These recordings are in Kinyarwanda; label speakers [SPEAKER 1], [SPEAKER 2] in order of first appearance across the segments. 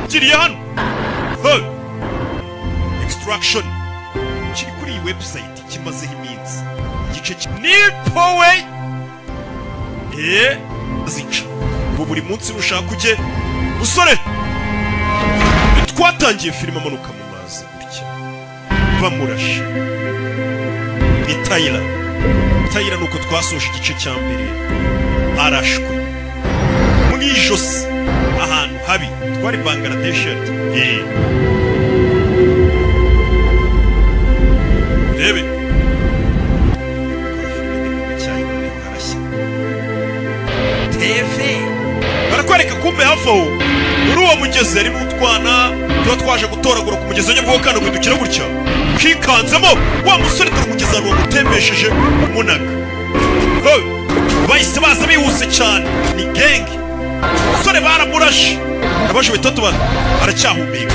[SPEAKER 1] giriye hano hey. Extraction kiri kuri iyi website kimazeho iminsi igice nipowe zica ubu buri munsi ushaka ujye musore twatangiye filime amanuka mu mazi gutya bamurashe ni Tyler nuko twasoje igice cya mbere arashwe mu ijosi ahantu habi twari Bangladesh rebe barakwereka kumbe hafi aho muri uwo mugezi ari n'utwana tuba twaje gutoragura ku mugezi w'Nyabugogo kandi guhindukira gutya kikanzemo wa musore dore umugezi ahantu wamutembesheje umunaga bahise baza bihuse cyane ni genge umusore baramurashe abashe bitatu aracyahumeka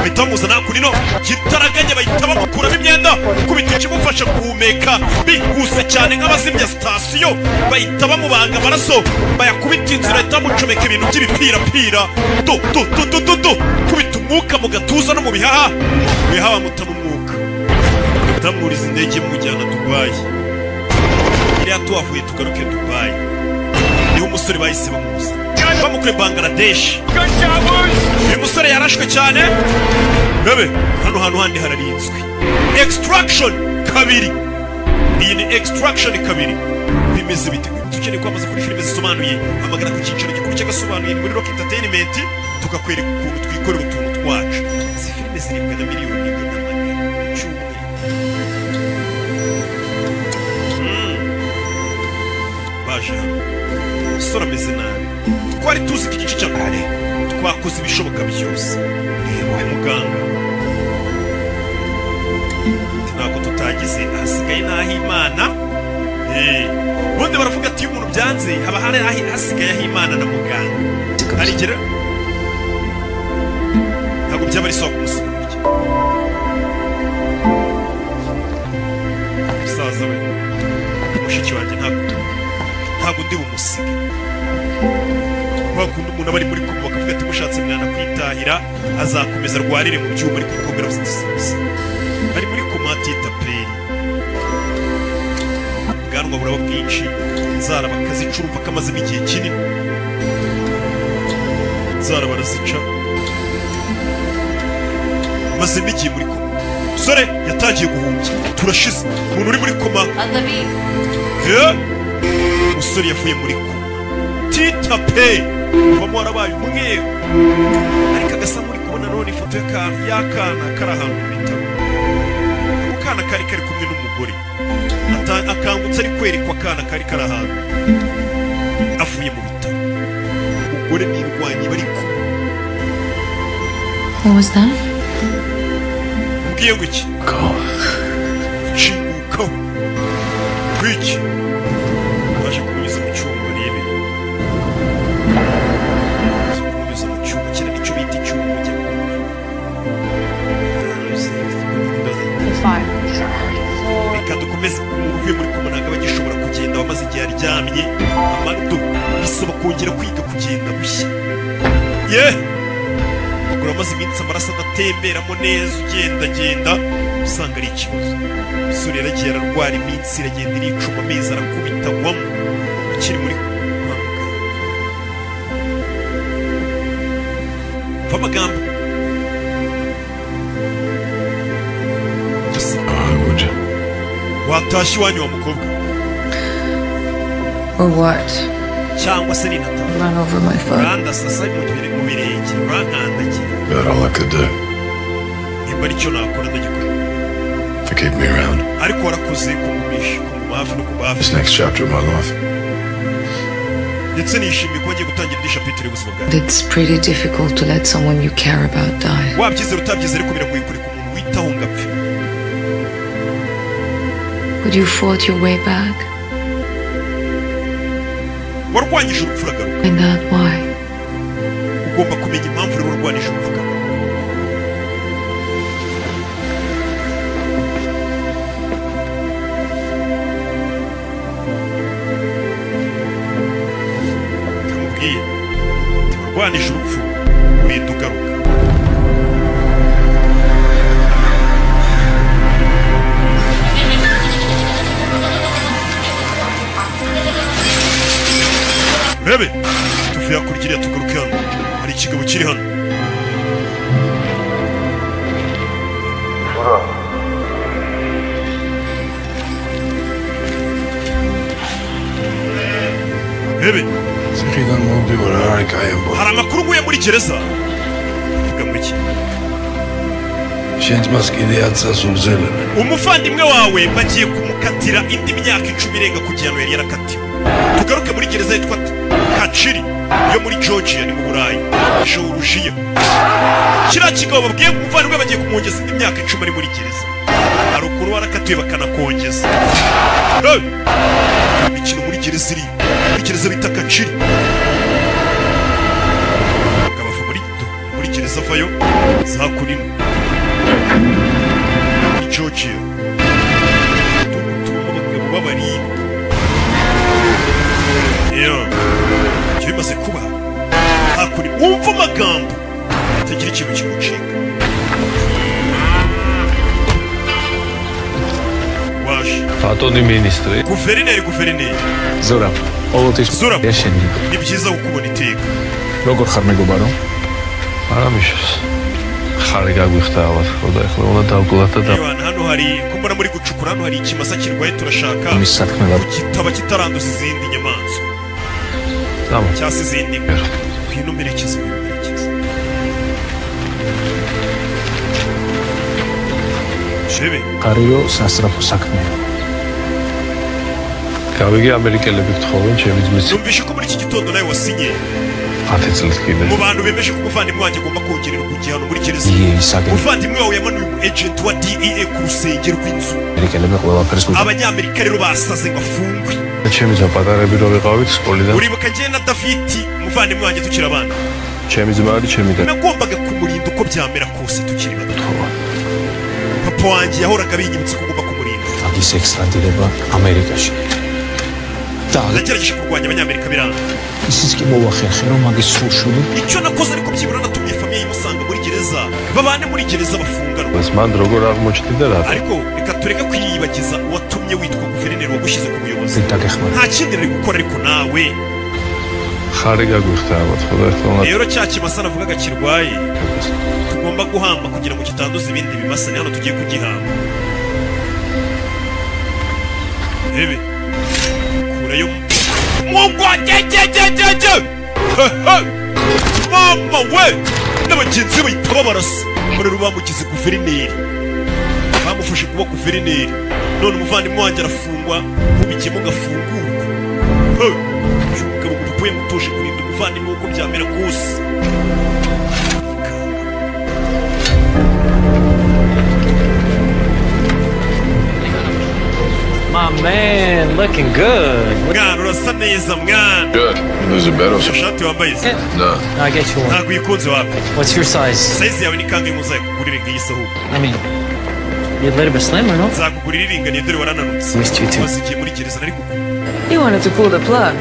[SPEAKER 1] bahita bamuzana kunino kitaraganye bahita bamukuramo imyenda kubita ikimufasha guhumeka bihuse cyane nk'abazimya sitasiyo bahita bamubanga amaraso bayakubita inzira bahita bamucomeka ibintu by'ibipirapira kubita umwuka mu gatuza no mu bihaha bamutama umwuka batamwuriza indege mujyana Dubai iriya tuhavuye tugaruke Dubai niho umusore bahise bamubuza bamukure Bangladesh uyu musore yarashwe cyane bebe hano handi hararinzwe Extraction kabiri iyi ni Extraction kabiri bimeze bite dukeneye kwamaza kuri filime zisobanuye amagana ku cyiciro gikuru cy'agasobanuye muri Rock Entertainment tukakwereka ukuntu twikorera utuntu twacu izi filime ziribwa na miliyoni baje sora ameze nabi twari tuzi ko igice cya mbere twakoze ibishoboka byose reba muganga ntabwo tutagize hasigaye n'aho Imana ubundi baravuga ati iyo umuntu byanze haba hari hasigaye aho Imana na muganga arigera ntabwo byaba ari soko umusiga musaza we mushiki wanjye ntabwo ndi bumusige bakunda umuntu abari muri kumwe bakavuga ati mushatse mwana kwitahira azakomeza arwarire mu byuma ariko umukobwa arabuze ari muri komati y'itaperi ubwanwa buraba bwinshi inzara bakazicurumva kamazemo igihe kinini inzara barazica mazemo igihe muri koma umusore yatangiye guhumbya turashize umuntu uri muri koma umusore yavuye muri koma titape uvamo warabaye umweru ariko agasa muri kubona none ifoto y'akana kari ahantu mu bitaro ako kana kari kumwe n'umugore akangutse ari kwerekwa akana kari ahantu avuye mu bitaro umugore n'indwanyi bari kumwe.
[SPEAKER 2] What was that?
[SPEAKER 1] Ubwiye ngo iki? Shingukaho wiki baje kunyuza mu cyumba rebe kunyuza mu cyumba kira nicyo bita icyumba cyo reka dukomeze uvuye muri kumwe ntabwo bagishobora kugenda wamaze igihe aryamye amado bisaba kongera kwiga kugenda bushya ugura amaze iminsi amaraso adatemberamo neza ugendagenda usanga ari ikibazo umusore yaragiye ararwara iminsi iragenda iricuma amezi arakubitagwamo ukiri muri mva amagambo watashye iwanyu wa mukobwa
[SPEAKER 2] or what?
[SPEAKER 1] cyangwa se ninata
[SPEAKER 2] Run over my foot.
[SPEAKER 1] randa sasa mu birenge urankandagira
[SPEAKER 3] About all I could do
[SPEAKER 1] nimba aricyo nakora ndagikora
[SPEAKER 3] to keep me around.
[SPEAKER 1] ariko warakoze kungumisha kunguma hafi no kuba hafi
[SPEAKER 3] This next chapter of my life.
[SPEAKER 1] ndetse nishimiye ko ngiye gutangira indi chapitre y'ubuzima bwawe.
[SPEAKER 2] It's pretty difficult to let someone you care about die.
[SPEAKER 1] wabyizera utabyizera ariko biragoye kureka umuntu witaho ngapfa.
[SPEAKER 2] But you fought your way back.
[SPEAKER 1] warwanyije urupfu uragaruka.
[SPEAKER 2] Find out why.
[SPEAKER 1] ugomba kumenya impamvu rero warwanyije urupfu uragaruka. kamubwiye warwanyije urupfu urinda ugaruka. Rebe, tuvuye hakurya iriya tugaruke hano. Hari ikigabo kiri hano. Rebe, hari amakuru nguye muri gereza. Vuga ngo iki? Umuvandimwe wawe bagiye kumukatira indi myaka 10 irenga ku gihano yari yarakatiwe. Tugaruke muri gereza yitwa Kachiri yo muri Georgia ni mu Burayi. Georgia. Kiriya kigabo babwiye umuvandimwe bagiye kumwongeza indi myaka 10 ari muri gereza. Harukuru warakatiwe bakanakongeza. Imikino muri gereza iri. Muri gereza bita Kachiri. Bakabava muri gereza vayo za kunini. Muri Georgia. Abagabo babari. Bimaze kuba hakuri wumva amagambo atagira ikintu kimucika. Waje
[SPEAKER 4] Fatoni ministre
[SPEAKER 1] guverineri
[SPEAKER 4] Zora ოლოთის შეშენი
[SPEAKER 1] ni byiza ukubona iteka.
[SPEAKER 4] როგორ ხარ მეგობარო? არამიშოს ხარი გაგვიხდა ალბათ ხოდა ახლა უნდა დავკლატა და
[SPEAKER 1] hano hari kumbona muri gucukura hano hari ikimasa kirwaye turashaka
[SPEAKER 4] მის საქმეა
[SPEAKER 1] kitaba kitaranduza izindi nyamaswa cyangwa izindi bintu merekeza. Shebe
[SPEAKER 4] კარიო სასწრაფო საქმეა გავიგე ამერიკელები გთხოვენ ჩემი ძმის
[SPEAKER 1] numvishe ko muri iki gitondo nawe wasinye
[SPEAKER 4] 10 წელს კიდე
[SPEAKER 1] mu bantu bemeje ko umuvandimwe wanjye agomba kongerera kugihano muri gereza. Umuvandimwe wawe yamanuye umu agent wa DEA ku rusengero rw'inzu.
[SPEAKER 4] ამერიკელები ყველაფერს
[SPEAKER 1] Abanyamerika rero basaze ngo afungwe.
[SPEAKER 4] ჩემი ზაპატარები რო ვიყავით სკოლიდან
[SPEAKER 1] Uribuka njye na David umuvandimwe wanjye tukiri abana.
[SPEAKER 4] ჩემი ძმა არის ჩემი და
[SPEAKER 1] Nagombaga kumurinda uko byamera kose tukiri bato. Papa wanjye yahoraga binyibutsa ko ugomba kumurinda.
[SPEAKER 4] agis ექსტრადირება ამერიკაში და
[SPEAKER 1] Nagerageje kurwanya abanyamerika biranga.
[SPEAKER 4] ისიც კი მოვახერხე რომ მაგის სულშული
[SPEAKER 1] Icyo nakoze ariko byibura natumye famiye imusanga muri gereza. Babane muri gereza bafunganwa.
[SPEAKER 4] ეს მან როგორ აღმოჩნდა რა
[SPEAKER 1] Ariko reka tureka kwiyibagiza uwatumye witwa guverineri wagushyize ku buyobozi.
[SPEAKER 4] დაგეხმარა
[SPEAKER 1] Nta kindi ari gukora ariko nawe.
[SPEAKER 4] ხარი გაგვიხდა ალბათ ხოდა ახლა უნდა
[SPEAKER 1] Rero cya kimasa navugaga kirwaye tugomba guhamba kugira ngo kitanduza ibindi bimasa ni hano tugiye kugihamba. Rebe kurayo mugwa jejejejeje mama we n'abagenzi bahita babarasa muri rubamugize guverineri bamufashe kuba guverineri none umuvandimwe wanjye arafungwa ubikemo gafungurwa. Umugabo ubuye mutoshe kurinda umuvandimwe uko byamera kose.
[SPEAKER 5] My man, looking good.
[SPEAKER 1] Mwana urasa neza mwana.
[SPEAKER 3] Good. There's a bed or something?
[SPEAKER 1] Shati wambaye izi
[SPEAKER 3] No.
[SPEAKER 5] I'll get you one.
[SPEAKER 1] ntabwo ikunze wapi.
[SPEAKER 5] What's your size?
[SPEAKER 1] Size yawe ni kangahe muzaye kugurira ngiyi sahu?
[SPEAKER 5] I mean, you're a little bit slimmer, no?
[SPEAKER 1] Nzakugurira iringaniye dore warananutse.
[SPEAKER 5] Missed you too.
[SPEAKER 1] Wasigiye muri gereza nari kugura.
[SPEAKER 2] You wanted to pull the plug.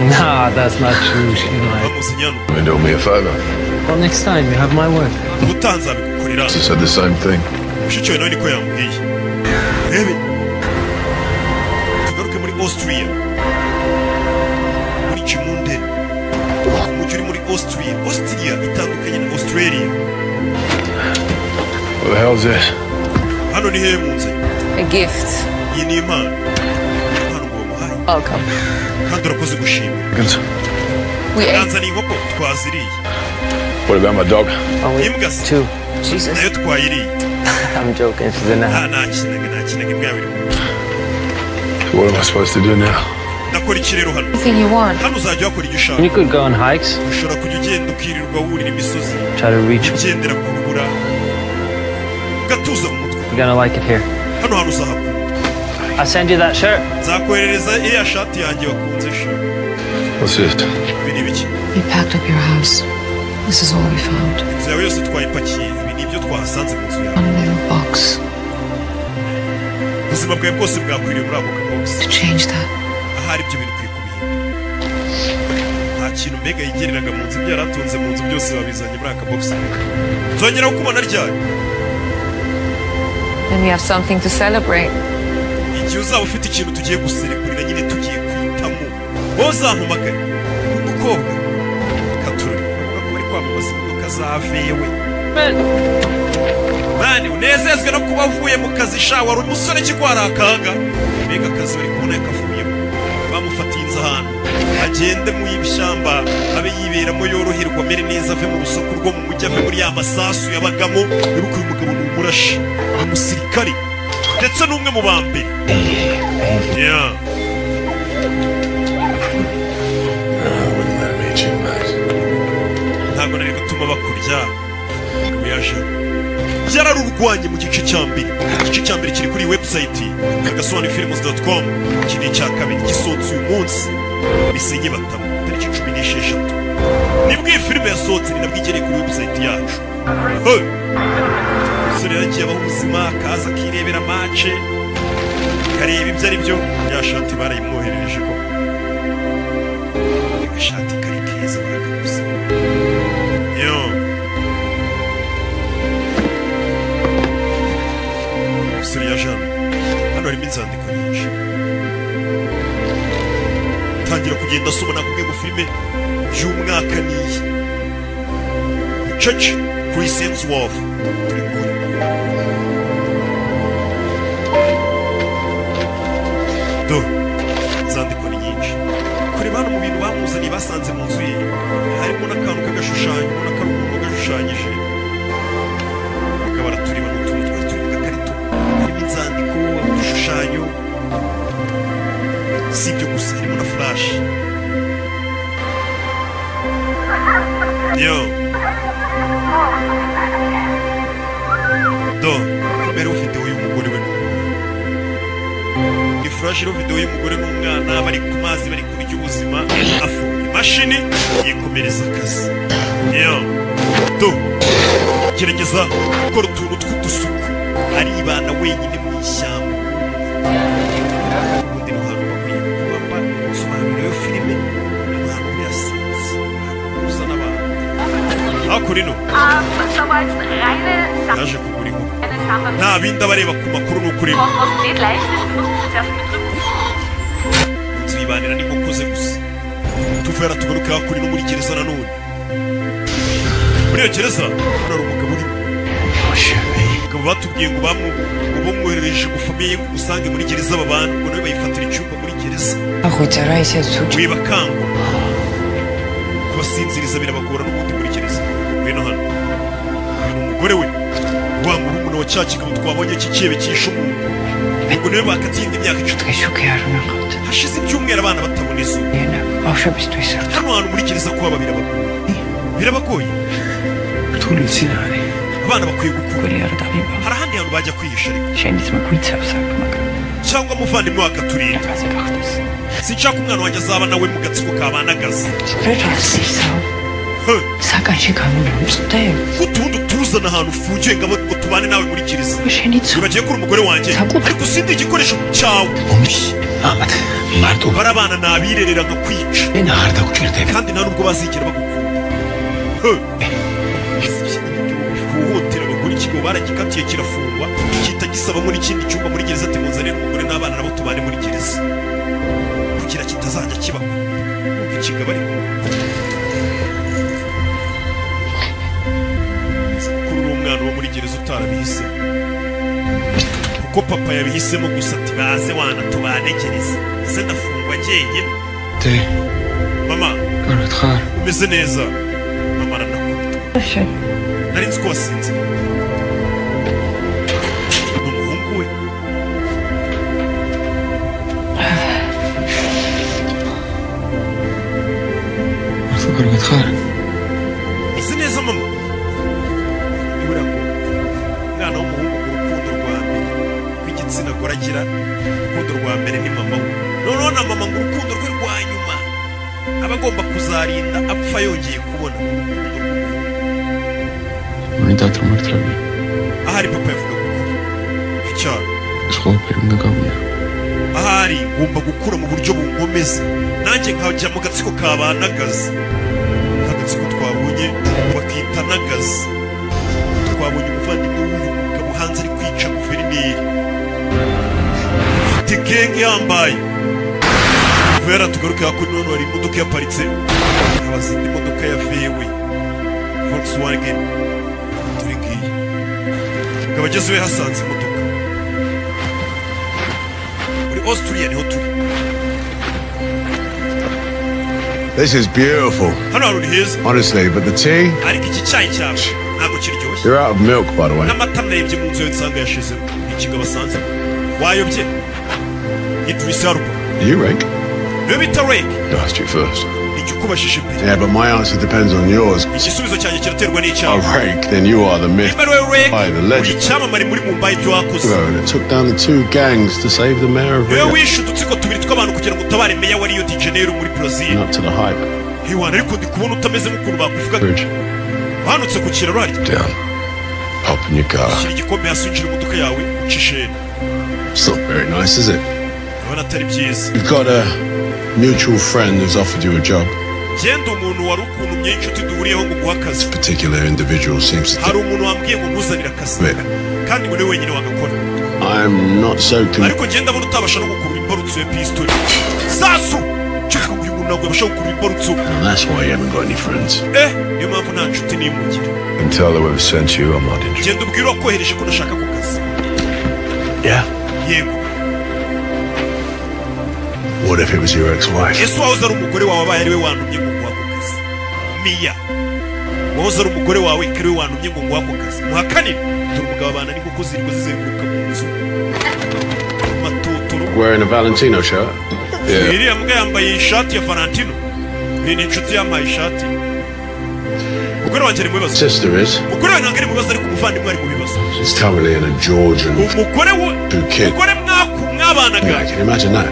[SPEAKER 5] Nah, that's not true. You know,
[SPEAKER 1] Bamusinyano.
[SPEAKER 3] You do me a favor.
[SPEAKER 5] well, next time you have my word.
[SPEAKER 1] Ubutanza bigukorera.
[SPEAKER 3] She said the same thing.
[SPEAKER 1] Mushiki wawe nawe niko yambwiye. Rebe. Tugaruke muri Austria. Muri Chimunden. Umujyi uri muri Austria. Austria itandukanye na Australia.
[SPEAKER 3] What the hell is this?
[SPEAKER 1] Hano ni hehe munsi?
[SPEAKER 2] A gift.
[SPEAKER 1] Iyi ni impano. Impano ngo bamuhaye.
[SPEAKER 2] Welcome.
[SPEAKER 1] Kandi urakoze gushima.
[SPEAKER 3] Good.
[SPEAKER 2] We ate.
[SPEAKER 1] Nanzaniye inkoko twaziriye.
[SPEAKER 3] What about my dog?
[SPEAKER 5] Only
[SPEAKER 1] Imbwa se?
[SPEAKER 5] 2.
[SPEAKER 2] Jesus.
[SPEAKER 1] Nayo twayiriye.
[SPEAKER 5] I'm joking. She's in the house.
[SPEAKER 1] Nakinaga imbwa yawe iri mu nzu.
[SPEAKER 3] What am I supposed to do now?
[SPEAKER 1] Nakora iki rero hano?
[SPEAKER 2] Anything you want.
[SPEAKER 1] Hano uzajya wakora ibyo ushaka.
[SPEAKER 5] You could go on hikes,
[SPEAKER 1] Ushobora kujya ugenda ukirirwa wurira imisozi,
[SPEAKER 5] try to reach.
[SPEAKER 1] ugendera ku rubura, ugatuza mu mutwe.
[SPEAKER 5] You're gonna like it here.
[SPEAKER 1] Hano hantu uzahakunda.
[SPEAKER 5] I'll send you that shirt.
[SPEAKER 1] Nzakoherereza iriya shati yanjye wakunze sha.
[SPEAKER 3] What's this?
[SPEAKER 1] Ibi ni ibiki?
[SPEAKER 2] We packed up your house. This is all we found.
[SPEAKER 1] Inzu yawe yose twayipakiye. Ibi ni ibyo twahasanze mu nzu yawe.
[SPEAKER 2] One little box.
[SPEAKER 1] Ubuzima bwawe bwose bwakwiriye muri ako kabogisi.
[SPEAKER 2] To change that.
[SPEAKER 1] Ahari ibyo bintu ukwiye kubihindura. Nta kintu mbega yigereraga mu nzu, ibyo yaratunze mu nzu byose babizanye muri aka box. Nzongera kukubona ryari?
[SPEAKER 2] Then we have something to celebrate.
[SPEAKER 1] Igihe uzaba ufite ikintu tugiye guserekurira nyine tugiye kwitamo, wowe uzampamagare. Umukobwa katururi avuga ko bari kwamamaza imodoka za vewe. Mani unezezwe no kuba uvuye mu kazi sha, wari umusore kigwara akanga. Mbega akazi bari kubona yakavuyemo, bamufatiye inzu ahantu agende mu y'ibishyamba abe yiberamo yoroherwa amere neza, ave mu rusoko rwo mu mujyi, ave muri ya masasu yabagamo. Ibuka uyu mugabo ni umurashi, ni umusirikare ndetse n'umwe mu ba mbere. Ntabwo nari gutuma bakurya. Yararurwanye mu gice cya mbere. Igice cya mbere kiri kuri website agasobanufilms.com, ikindi cya kabiri gisohotse uyu munsi bisenye batamu tariki 16. Nibwo iyi filime yasohotse, ni nabwo igereye kuri website yacu. Umusore yagiye abaho ubuzima, akaza akirebera mace, akareba ibyo ari byo. Yashati barayimwoherereje ko agashati kari keza barakaguze. Umusore yaje hano harimo inzandiko nyinshi. Tangira kugenda asoma nakubwiye ngo filime y'umwaka niyi Church Chris Hemsworth. Inzandiko ni nyinshi. Kureba hano mu bintu bamuzaniye basanze mu nzu ye harimo n'akantu k'agashushanyo, ubona ko ari umuntu wagashushanyije. Bakaba baratureba n'utuntu twari turi mu gakarito, harimo inzandiko, udushushanyo. Si ibyo gusa, harimo na flash. Mbere videwo y'umugore we ni flash, iriho videwo y'umugore n'umwana bari ku mazi, bari kurya ubuzima, afunga imashini yikomereza akazi. Gerageza gukora utuntu tw'udusuku, aribana wenyine mu ishyamba. Ubundi ni ahantu bakwiye kubamba sobanura iyo filime, ahantu yasinze uza n'abantu. Ariko rino yaje kugura inkoko, nta bindi abareba ku makuru ni ukuri. Inzu yibanira n'inkoko ze gusa. Tuvera tugaruka kuri no muri gereza nanone. Muri iyo gereza hari umugabo urimo. Umugabo batubwiye ngo bamwoherereje gufamiye ngo usange muri gereza babana, ngo nawe bayifatira icyumba muri gereza. Wibakangwa kubasinziriza birabagora n'ubundi muri gereza. Ngwino hano, uyu ni umugore we, wa murumuna wa cya kigabo twabonye cy'ikebe cyishe umuntu. Ubwo nawe bakatiye indi myaka 10. Hashize ibyumweru abana batabona izuba. Hano hantu muri gereza kuba birabagoye. Abana bakwiye gukura. Hari ahandi hantu bajya kwihisha ariko. Cyangwa umuvandimwe we akaturinda. Sinshaka umwana wanjye azaba nawe mu gatsiko kabanagaza. Utundi tuzana ahantu ufungiye ngo tubane nawe muri gereza. Nibagiye kuri umugore wanjye, ariko sindi igikoresho cyawe. Bari abana nabirerera nka kwica, kandi nta nubwo bazigera bagukunda. Guhotera abagore ikigo baragikatiye kirafungwa, kita gisabamo n'ikindi cyumba muri gereza ati muzanire umugore n'abana nabo tubane muri gereza, kugira kitazajya kibaho. Ikigabo ariko kuri uwo mwana wo muri gereza utarabihise, kuko papa yabihisemo gusa ati baze wana tubane gereza, se ndafungwa njyenyine. Mama umeze neza? Mama aranakunda. Nari nzi ko wasinze. Ni umuhungu we. Ese neza mama? Nibura ngo umwana w'umuhungu mu rukundo rwa mbere rw'igitsina gore agira, urukundo rwa mbere ni mama we. Noneho na mama ngo urukundo rwe rwa nyuma aba agomba kuzarinda apfa yongeye kubona urukundo rw'umuhungu. Ahari papa yavuga gukuri icyaro. ahari ngomba gukura mu buryo bunkomeza nanjye nkajya mu gatsiko kabanagaza agatsiko twabonye bakita nagaza twabonye umuvandimwe w'uyu mugabo hanze ari kwica guverineri ufite genge yambaye kubera tugaruke hakuri none hari imodoka yaparitse abazindi imodoka ya VW Volkswagen turi ngiyi ukaba agezewe hasanze imodoka muri Austria niho turi.
[SPEAKER 6] This is beautiful.
[SPEAKER 1] Hano hari heza
[SPEAKER 6] Honestly, but the tea?
[SPEAKER 1] ariko iki cyayi cyawe ntabwo kiryoshye.
[SPEAKER 6] You're out of milk, by the way.
[SPEAKER 1] n'amata narebye mu nzu yo nsanga yashizemo ikigo basanze wayobye Idris Elba.
[SPEAKER 6] Are you Rick?
[SPEAKER 1] niwe bita Rick.
[SPEAKER 3] I asked you first.
[SPEAKER 1] icyo ukubashije mbere
[SPEAKER 6] Yeah, but my answer depends on yours.
[SPEAKER 1] igisubizo cyanjye kiraterwa
[SPEAKER 6] Oh,
[SPEAKER 1] n'icyawe.
[SPEAKER 6] Rick, then you are the myth.
[SPEAKER 1] niba ariwe Rick
[SPEAKER 6] By the
[SPEAKER 1] uri
[SPEAKER 6] legend.
[SPEAKER 1] icyamamare muri Mumbai ibyo wakoze.
[SPEAKER 6] And it took down the two gangs to save the mayor of
[SPEAKER 1] niwe
[SPEAKER 6] Rio.
[SPEAKER 1] wishe udutsiko tubiri tw'abantu kugira ngo utabare meya wa Rio de Janeiro muri Brazil.
[SPEAKER 6] Not to the hype.
[SPEAKER 1] Hiwana ariko ndi kubona utameze nk'ukuntu bakuvuga.
[SPEAKER 3] Bridge.
[SPEAKER 1] Uhanutse ku kiraro harya
[SPEAKER 3] Down. Hop in your car.
[SPEAKER 1] shyira igikombe hasi winjira imodoka yawe ucishe.
[SPEAKER 6] It's not very nice, is it?
[SPEAKER 1] urabona atari byiza.
[SPEAKER 6] You've got a mutual friend who's offered you a job.
[SPEAKER 1] genda umuntu wari ukuntumye inshuti duhuriyeho ngo guha akazi.
[SPEAKER 6] Particular individual seems to
[SPEAKER 1] hari umuntu wambwiye ngo ntuzanire akazi
[SPEAKER 6] think.
[SPEAKER 1] kandi ngo niwe wenyine wagakora.
[SPEAKER 6] I'm not so convinced.
[SPEAKER 1] ariko genda abona utabasha no gukurura imbarutso ya pistol sasu cyuka ngo uyu muntu ntabwo yabasha gukurura imbarutso.
[SPEAKER 6] That's why you haven't got any friends.
[SPEAKER 1] niyo mpamvu nta nshuti nimugira.
[SPEAKER 3] And tell her we've sent you. I'm not interested.
[SPEAKER 1] genda ubwire uwakohereje ko nashaka ku kazi.
[SPEAKER 6] Yeah?
[SPEAKER 1] yego
[SPEAKER 6] What if it was your ex-wife?
[SPEAKER 1] ese wahoze ari umugore wawe abaye ariwe wantumye ngo nguha ako kazi. Mia wahoze ari umugore wawe ko ariwe wantumye ngo nguha ako kazi. muhakanire dore umugabo abana n'inkoko zirimo zizenguruka mu nzu matotoro.
[SPEAKER 6] Wearing a Valentino shirt?
[SPEAKER 3] Yeah.
[SPEAKER 1] iriya mbwa yambaye ishati ya Valentino. iyi ni inshuti yambaye ishati. umugore wanjye ari mu bibazo.
[SPEAKER 6] Sister is.
[SPEAKER 1] umugore wawe ntabwo ari mu bibazo ariko umuvandimwe ari mu bibazo.
[SPEAKER 6] She's currently in a Georgian.
[SPEAKER 1] umugore we
[SPEAKER 6] Two kids.
[SPEAKER 1] umugore mwabanaga
[SPEAKER 6] Yeah, can you imagine that?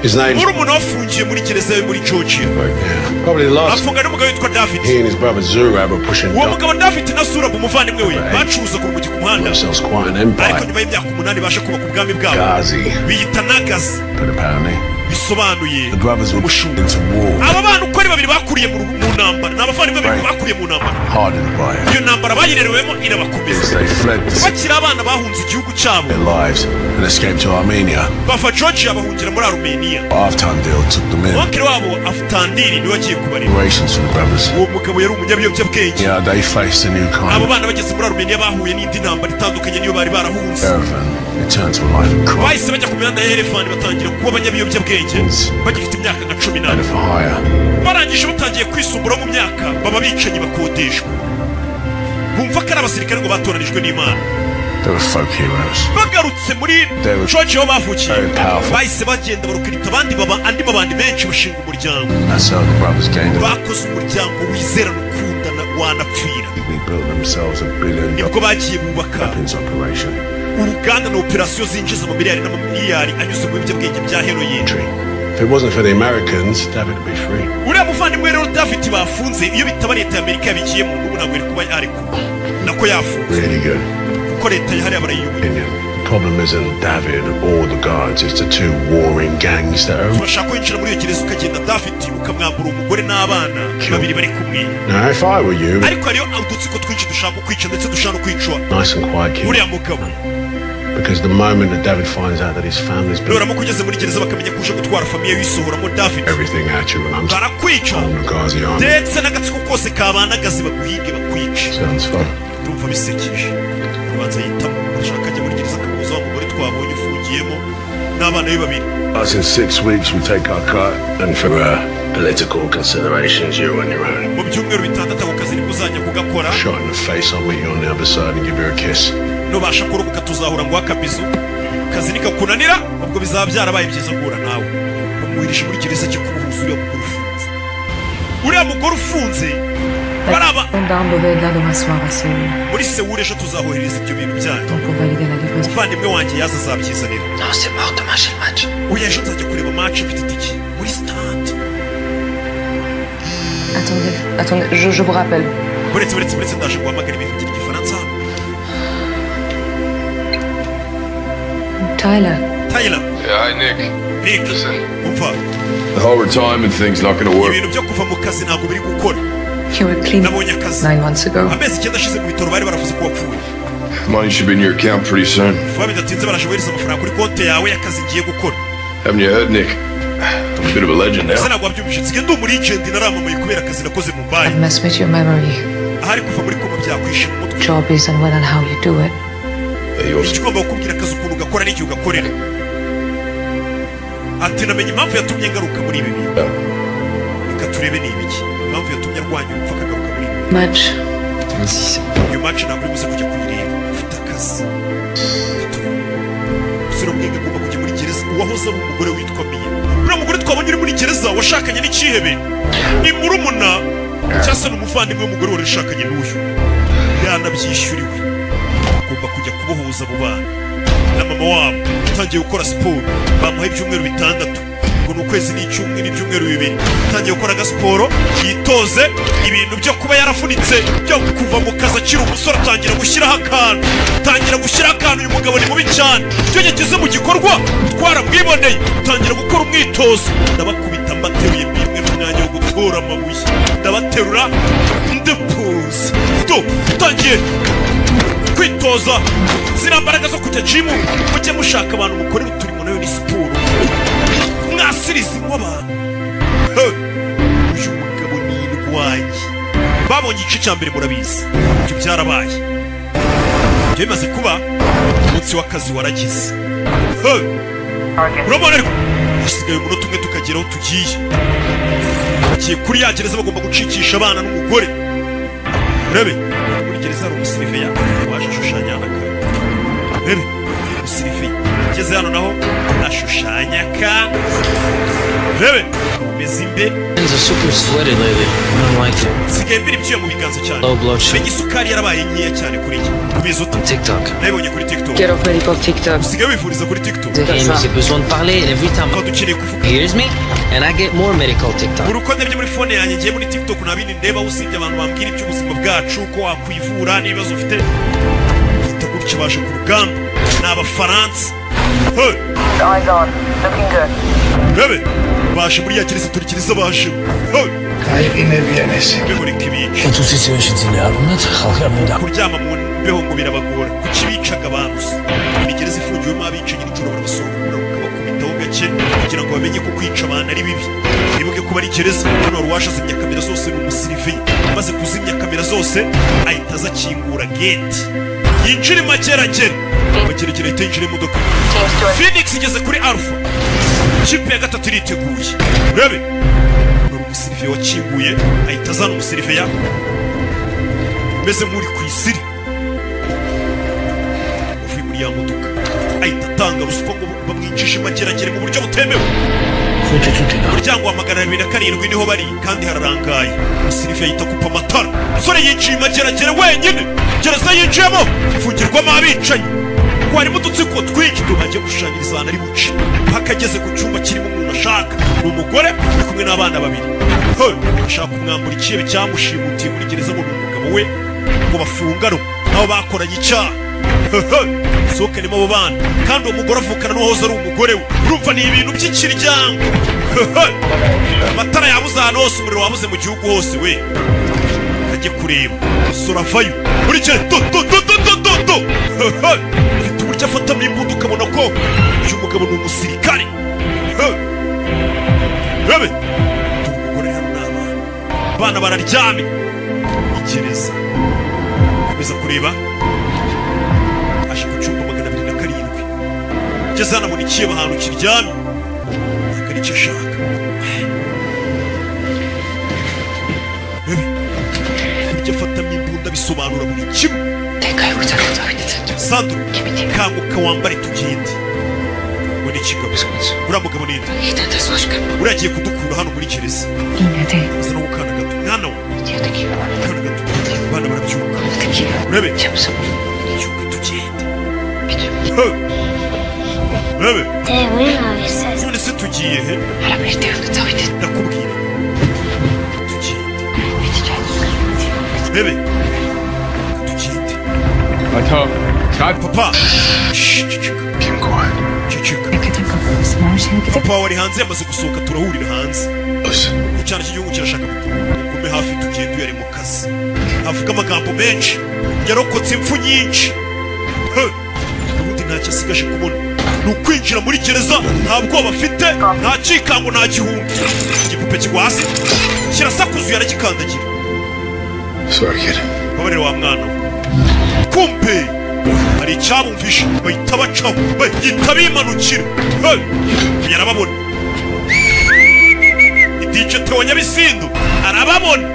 [SPEAKER 6] His name's...
[SPEAKER 1] muri umuntu wafungiye muri gereza yo muri Georgia.
[SPEAKER 6] Yeah. Probably the last...
[SPEAKER 1] afunga n'umugabo witwa David.
[SPEAKER 6] He and his brother Zurab are pushing
[SPEAKER 1] uwo
[SPEAKER 6] down
[SPEAKER 1] mugabo David na Surab umuvandimwe we bacuruza ku rugi ku muhanda
[SPEAKER 6] themselves quite an
[SPEAKER 1] ariko
[SPEAKER 6] empire.
[SPEAKER 1] nyuma y'imyaka 8 basha kubaka ubwami bwabo
[SPEAKER 6] Ghazi.
[SPEAKER 1] biyita Nagazi
[SPEAKER 6] But apparently,
[SPEAKER 1] bisobanuye
[SPEAKER 6] the brothers were
[SPEAKER 1] umushumba.
[SPEAKER 6] into war.
[SPEAKER 1] aba bana uko ari babiri bakuriye mu ntambara ni abavandimwe babiri bakuriye mu ntambara.
[SPEAKER 6] Hardened by it.
[SPEAKER 1] iyo ntambara bayirerewemo irabakomeza.
[SPEAKER 6] They fled
[SPEAKER 1] bakiri abana bahunze igihugu cyabo
[SPEAKER 6] their lives and escaped to Armenia.
[SPEAKER 1] bava Georgia bahungira muri Armenia.
[SPEAKER 6] Half-time deal took them in.
[SPEAKER 1] wakiri wabo Afutandiri niwe agiye kubareba.
[SPEAKER 6] Relations for the brothers.
[SPEAKER 1] uwo mugabo yari umunyabiyobyabwenge.
[SPEAKER 6] Yeah, they faced a new
[SPEAKER 1] abo
[SPEAKER 6] kind of
[SPEAKER 1] bana bageze muri Armenia bahuye n'indi ntambara itandukanye niyo bari barahunze.
[SPEAKER 6] caravan. It turned to a life of crime.
[SPEAKER 1] bahise bajya ku mihanda ya Elephant batangira kuba abanyabiyobyabwenge bagifite imyaka nka 18.
[SPEAKER 6] Better for hire.
[SPEAKER 1] barangije batangiye kwisumbura mu myaka baba bicanyi bakodeshwa. bumva ko ari abasirikare ngo batoranijwe n'Imana.
[SPEAKER 6] They were folk heroes.
[SPEAKER 1] bagarutse muri
[SPEAKER 6] They were
[SPEAKER 1] Georgia aho bavukiye
[SPEAKER 6] very powerful.
[SPEAKER 1] bahise bagenda barukirita andi mabandi menshi bashinga umuryango.
[SPEAKER 6] That's how the brothers gained it.
[SPEAKER 1] bakoze umuryango wizerana ukundana wanapfira.
[SPEAKER 6] They built themselves a $1 billion
[SPEAKER 1] nibwo bagiye bubaka
[SPEAKER 6] weapons operation.
[SPEAKER 1] uruganda na operasiyo zinjiza amamiliyari n'amamiliyari anyuze mu biyobyabwenge bya heroin.
[SPEAKER 6] If it wasn't for the Americans, David would be free.
[SPEAKER 1] uriya muvandimwe rero David bafunze iyo bitaba leta y'Amerika yabigiyemo n'ubu ntabwo yari kuba ari kuba nako yafunze
[SPEAKER 6] Really good.
[SPEAKER 1] kuko leta yahariye abarayiyubuye.
[SPEAKER 6] Opinion. The problem isn't David or the guards, it's the two warring gangs that are...
[SPEAKER 1] turashaka kwinjira muri iyo gereza ukagenda David ukamwambura umugore n'abana babiri bari kumwe.
[SPEAKER 6] Now, if I were you,
[SPEAKER 1] ariko hariyo udutsiko twinshi dushaka kwica ndetse dushaka no kwicwa
[SPEAKER 6] nice and quiet kid.
[SPEAKER 1] uriya mugabo.
[SPEAKER 6] Because the moment that David finds out that his family's been
[SPEAKER 1] nuramuka ugeze muri gereza bakamenya ko uje gutwara famiye wisohoramo David
[SPEAKER 6] everything at you, and I'm
[SPEAKER 1] barakwica
[SPEAKER 6] on the Ghazi army.
[SPEAKER 1] ndetse n'agatsiko kose kabanagazi baguhige bakwica.
[SPEAKER 6] Sounds fun.
[SPEAKER 1] ndumva bisekeje. ubanza yitamo ashaka ajya muri gereza akamubuza wa mugore twabonye ufungiyemo n'abana be babiri.
[SPEAKER 6] Us in 6 weeks we take our cut, and for political considerations, you're on your own.
[SPEAKER 1] mu byumweru bitandatu ako kazi nibwo uzajya kugakora.
[SPEAKER 6] Shot in the face, I'll meet you on the other side and give you a kiss.
[SPEAKER 1] nubasha kurokoka tuzahura ngo akabizu kazi nikakunanira ubwo bizaba byarabaye byiza guhura nawe. bamuhirisha muri gereza cyo kubuhuza uriya mugore ufunze baraba
[SPEAKER 2] Gendarme devait être là demain soir à Séoul.
[SPEAKER 1] muri Seoul ejo tuzahohereza ibyo bintu byanyu.
[SPEAKER 2] Donc pour valider la livraison.
[SPEAKER 1] umuvandimwe wanjye yaza azabyizanira.
[SPEAKER 7] Non, c'est mort demain, j'ai le match.
[SPEAKER 1] uyu ejo nzajya kureba match mfite itike muri stand.
[SPEAKER 2] Attendez, je vous rappelle.
[SPEAKER 1] buretse ndaje guhamagara ibivugira igifaransa.
[SPEAKER 2] Tyler,
[SPEAKER 1] Tyler.
[SPEAKER 3] Yeah, hi, Nick.
[SPEAKER 1] Nick.
[SPEAKER 3] Listen.
[SPEAKER 1] Umva.
[SPEAKER 3] The whole retirement thing's not gonna work.
[SPEAKER 1] Ibintu byo kuva mu kazi ntabwo biri gukora.
[SPEAKER 2] You were clean
[SPEAKER 1] Nabonye akazi.
[SPEAKER 2] 9 months ago.
[SPEAKER 1] Amezi 9 ashize mu bitaro bari baravuze ko wapfuye.
[SPEAKER 3] Money should be in your account pretty soon.
[SPEAKER 1] Vuba bidatinze barashobohereza amafaranga kuri konti yawe y'akazi ngiye gukora.
[SPEAKER 3] Haven't you heard, Nick? I'm a bit of a legend
[SPEAKER 1] Ese
[SPEAKER 3] now.
[SPEAKER 1] ntabwo wabyumvise nsigaye ndi umurigenti naramamaye kubera akazi nakoze mu mbayi.
[SPEAKER 2] I've messed with your memory.
[SPEAKER 1] Ahari kuva muri koma byakwishe mu mutwe.
[SPEAKER 2] Job isn't well and how you do it.
[SPEAKER 3] Hey, yours.
[SPEAKER 1] Ikigomba kukubwira akazi ukuntu ugakora n'igihe ugakorera. Ati namenye impamvu yatumye ngaruka muri ibi bintu.
[SPEAKER 3] Yeah.
[SPEAKER 1] Reka turebe ni ibiki. Impamvu yatumye arwanya urupfu akagaruka muri ibi.
[SPEAKER 2] Much.
[SPEAKER 1] Iyo match ntabwo uri buze kujya kuyireba. Ufite akazi. Usiro mwenge agomba kujya muri gereza. Uwahoze ari umugore witwa Mia. Uriya mugore twabonye uri muri gereza washakanye n'ikihebe. Ni murumuna cyangwa se n'umuvandimwe w'umugore wari ushakanye n'uyu. Yanabyishyuriwe. Agomba kujya kubohoza abo bana. Na mama wabo utangiye gukora siporo bamuha ibyumweru 6 ngo n'ukwezi n'ibyumweru 2 utangiye gukora agasiporo yitoze ibintu byo kuba yarafunitse byo kuva mu kazi akiri umusore atangira gushyiraho akantu uyu mugabo ni mubi cyane icyo yageze mu gikorwa twaramwiboneye utangira gukora umwitozo ndabakubita mbateruye bimwe mu mwanya wo gutora amabuye ndabaterura ndepuza utangiye kwitoza zina mbaraga zo kujya jimu mujye mushaka abantu mukorera uturimo nayo ni siporo mwasirizi nk'abantu uyu mugabo ni indwanyi babonye igice cya mbere murabizi ibyo byarabaye ibyo bimaze kuba umunsi w'akazi waragize urabona ariko hasigaye umunota umwe tukagera aho tugiye bagiye kuri ya gereza bagomba gucikisha abana n'umugore urebe muri gereza hari umusiriveya waje ashushanya akantu urebe umusiriveya ageze hano naho ashushanya akantu urebe umeze imbe
[SPEAKER 5] Things are super sweaty lately. I don't like it.
[SPEAKER 1] sigaye mbere ibyuya mu biganza cyane
[SPEAKER 5] Low blood sugar.
[SPEAKER 1] mbega isukari yarabaye nkeya cyane kuri iki ubizi ute
[SPEAKER 5] TikTok.
[SPEAKER 1] nabibonye kuri tiktok
[SPEAKER 2] Get off medical TikTok.
[SPEAKER 1] usigaye wivuriza kuri tiktok
[SPEAKER 5] And j'ai besoin de parler, and every time
[SPEAKER 1] tuba dukeneye kuvuga
[SPEAKER 5] he hears me, and I get more medical TikTok.
[SPEAKER 1] buri uko ndebye muri fone yanjye ngiye muri tiktok nta bindi ndeba usibye abantu bambwira iby'ubuzima bwacu ko wakwivura n'ibibazo ufite ufite gutya baje ku rugamba ni abafaransa
[SPEAKER 2] Eyes on. Looking good.
[SPEAKER 1] bebe baje muri ya gereza turi gereza baje
[SPEAKER 6] Ahí viene bien ese.
[SPEAKER 1] mbeho reka ibica
[SPEAKER 6] Tu situations in the argument, how
[SPEAKER 1] kuryama mu mbeho ngo birabagora kuki bicaga abantu se ni gereza ifungiwemo abicanyi nijoro barabasongora bakabakubitaho gake kugira ngo bamenye ko kwica abantu ari bibi nibuke kuba ari gereza hano wari waje azimya kamera zose ni umusiriveyi amaze kuzimya kamera zose ahita aza akingura gate yinjira imageragere amageragere ahita yinjira imodoka Phoenix igeze kuri Alpha ikipe ya gatatu iriteguye urebe ni umusiriveyi wakinguye ahita azana umusiriveya umeze nk'uri ku isiri uvuye muri ya modoka ahita atanga ruswa ngo bamwinjishe imageragere mu buryo butemewe umuryango wa 207 niho bari kandi hararangaye umusiriveyi ahita akupa amatara umusore yinjiye imageragere wenyine gereza yinjiyemo ifungirwamo abicanyi ko harimo udutsiko twinshi tumaze gushushanyiriza ahantu ari buce mpaka ageze ku cyumba kirimo umuntu ashaka ni umugore uri kumwe n'abana babiri ashaka kumwambura ikibe cyamushimutiye muri gereza ngo ni umugabo we ngo bafungane nabo bakoranye icyaha sohokanemo abo bana kandi uwo mugore avukana n'uwahoze ari umugore we urumva ni ibintu by'ikiryango amatara yabuze ahantu hose umuriro wabuze mu gihugu hose we ajye kureba umusore avayo muri kere do ufite uburyo afatamo imbunda ukabona ko uyu mugabo ni umusirikare rebe umugore hano n'abana abana bararyamye igereza komeza kureba aje ku cyumba 207 ugeze hano abona ikiba ahantu kiryamye akari icyo ashaka rebe uburyo afatamo imbunda bisobanura buri kimwe Sandro kanguka wambare tugende ngo ni ikigabo uriya mugabo ni nde uriya agiye kudukura hano muri gereza uza no gukana gato mwana we gukana gato abana barabyuka urebe byuka tugende urebe none se tugiye he ndakubwira tugende urebe tugende papa
[SPEAKER 3] Keep quiet.
[SPEAKER 1] ceceka papa wari hanze yamaze gusohoka turahurira hanze icyana cy'igihugu kirashaka gume hafi tugenda yari mu kazi avuga amagambo menshi yarokotse impfu nyinshi ubundi ntacyo asigaje kubona ni ukwinjira muri gereza nta bwoba afite nta cikango nta gihungi igipupe kigwa hasi kirasakuzuye aragikandagira
[SPEAKER 3] Sorry, kid.
[SPEAKER 1] babarira wa mwana kumbe hari icyabumvisha bahita bacaho bahita bimanukira yarababona idije Theo Nyabisindu arababona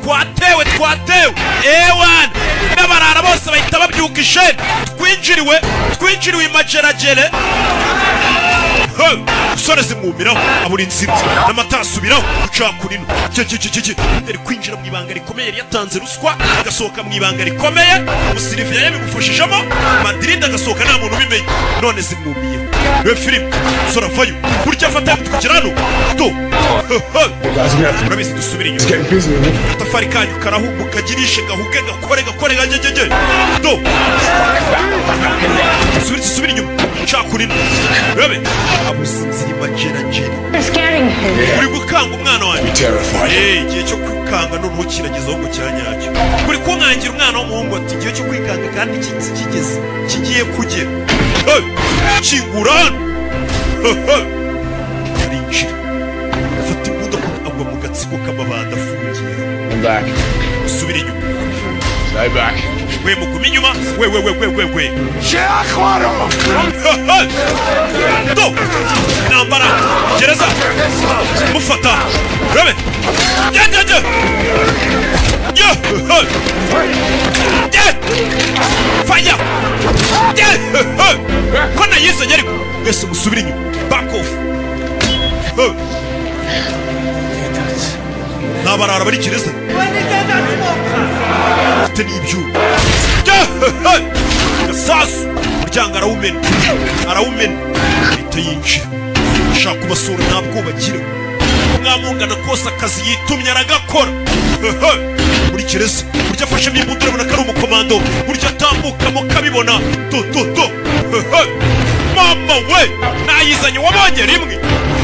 [SPEAKER 1] twatewe ewan n'abarara bose bahita babyuka isheni twinjiriwe imageragere usore zimwumiraho abura inzira n'amata asubiraho ucakurino yari kwinjira mu ibanga rikomeye yari yatanze ruswa agasohoka mu ibanga rikomeye umusiriviya yabimufashijemo Madrid agasohoka nta muntu ubimenye none zimwumiyeho filime usore avayo burya afata yamutwikira hano urabizi dusubire inyuma atafari kanyu karahumuka girishe gahuge gakore gagegege subira inyuma ucakurino urabe amusinzira imageragere uri gukanga umwana wanjye igihe cyo kwikanga noneho kiragezaho ngo cyanyacyo uri kunkangira umwana w'umuhungu ati igihe cyo kwikanga kandi kigeze kigiye kugera kingura hano arinjira afata imbunda agwa mu gatsiko k'amabanda afungiye usubire inyuma we mugume inyuma we intambara gereza mufata rebe faya ko nayizanye ariko mwese musubire inyuma back off ntabarara bari gereza ufite n'ibyuma gasasu umuryango arawumena leta yinjira ashaka kubasura nta bwoba agira mwamungana kose akazi yitumye aragakora muri gereza burya afashemo imbunda urabona ko ari umukomando burya atambukamo kabibona mama we nayizanye wabonye rimwe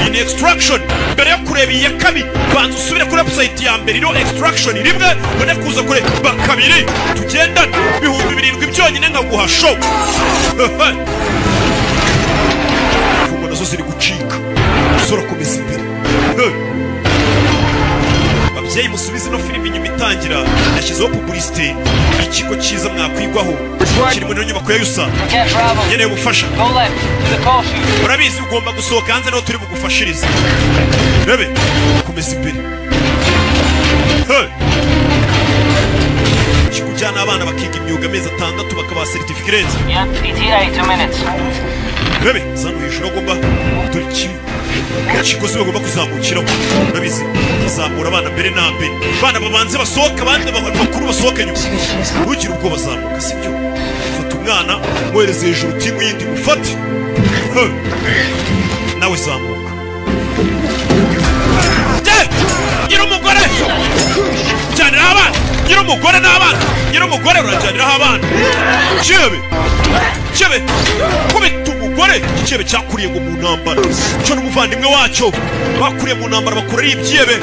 [SPEAKER 1] in extraction mbere yo kureba iya kabiri banza usubire kuri website ya mbere ino extraction rimwe none kuza kureba kabiri tugendane 7,000 byonyine nkaguha show kumva nazo ziri gucika usora komeza imbere babyeyi musubize no filime inyuma itangira yashyizeho publicité ikigo cyiza mwakwigwaho kiri muri nyubako ya yusa nkeneye ubufasha urabizi ugomba gusohoka hanze naho turi bugufashirize rebe komeza imbere kikujyana abana bakiga imyuga amezi 6 bakabaha certificate rebe zano hejuru agomba dore ikigozi bagomba kuzamukiraho urabizi kuzamura abana mbere na mbere abana babanze basohoka abandi bakuru basohoka nyuma ntugire ubwo bazamuka sibyo fata umwana mwohereze hejuru timu yindi mufate nawe zamuka gira umugore jyanira abana gira umugore n'abana gira umugore urajyaniraho abana cyebe kubita umugore icyebe cyakuriye ngo mu ntambara cyo n'umuvandimwe wacyo bakuriye mu ntambara bakura ari ibyebe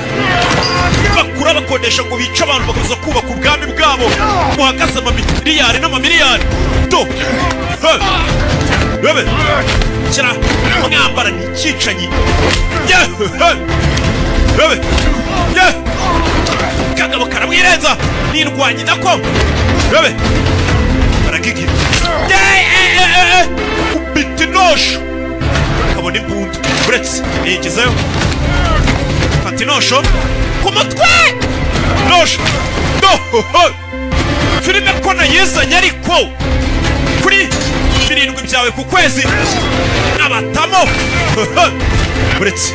[SPEAKER 1] bakura bakodesha ngo bice abantu bakaza kubaka ubwami bwabo muhagaze amamiliyari n'amamiliyari rebe kira mwambara ni icyicanyi rebe kagabo karamwirenza nirwanye nako rebe baragigira kubita inosho kabona imbunda uretse nigezeyo fata inosho ku mutwe nosho filime ko nayizanye ariko kuri 7 byawe ku kwezi nabatamo uretse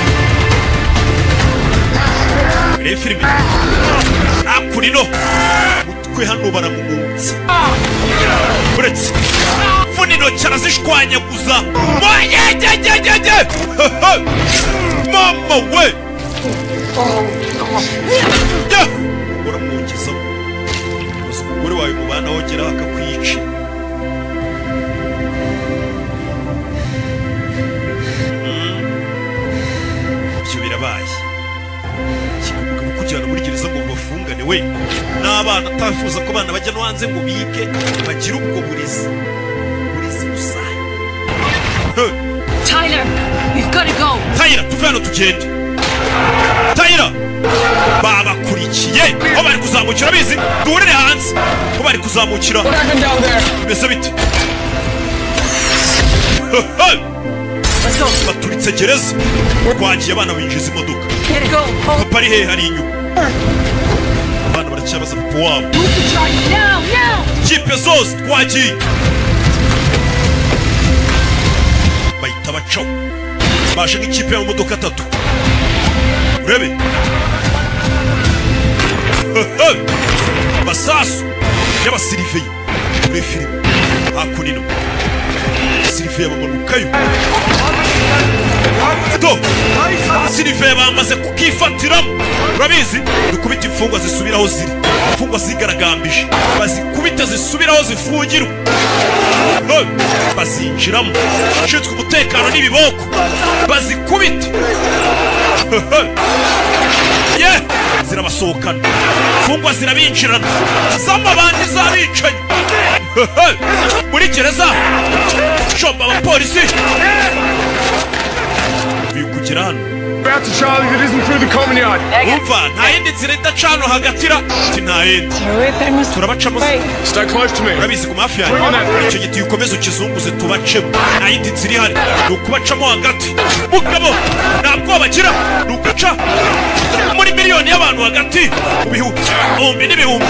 [SPEAKER 1] reba filime akurino mutwe hano baramumunza uretse funino cyarazishwanyaguza mama we uramwongezaho umugore wawe mubana wogeraho akakwica kumujyana muri gereza ngo bafungane we n'abana atafuza ko abana bajya no hanze ngo bige bagire ubwo burizi gusa.
[SPEAKER 7] Tyler, we've got to go.
[SPEAKER 1] Tyler, tuve hano tugende. Tyler, babakurikiye aho bari kuzamukira bizi duhurire hanze aho bari kuzamukira. Mbese bite?
[SPEAKER 7] Let's go.
[SPEAKER 1] Baturitse gereza twagiye abana binjiza imodoka.
[SPEAKER 7] Get it go.
[SPEAKER 1] Papa ari hehe hari inyuma abana baracyabaza papa wabo.
[SPEAKER 7] Now.
[SPEAKER 1] Kipe zose twagiye bahita bacaho baje nk'ikipe mu modoka 3 urebe basasu y'abasiriveye muri filime hakunino siriveye bamanukayo siriveye bamaze kukifatiramo urabizi dukubita imfungwa zisubiraho ziri imfungwa zigaragambije bazikubita zisubiraho zifungirwa bazinjiramo ushinzwe umutekano n'ibiboko bazikubita zirabasohokana imfungwa zirabinjirana z'amabandi z'abicanyi muri gereza shomba abapolisi bikugera hano.
[SPEAKER 4] Back to Charlie, that isn't through the common yard.
[SPEAKER 1] Umva nta yindi nzira idacana hagatira nta yindi turabacamo.
[SPEAKER 4] Stay close to me.
[SPEAKER 1] urabizi ku mafi yanjye icyo giti ukomeze ukizunguze tubacemo nta yindi nzira ihari ni ukubacamo hagati mugabo ntabwo bagira ni ukuca muri miliyoni y'abantu hagati mu bihumbi n'ibihumbi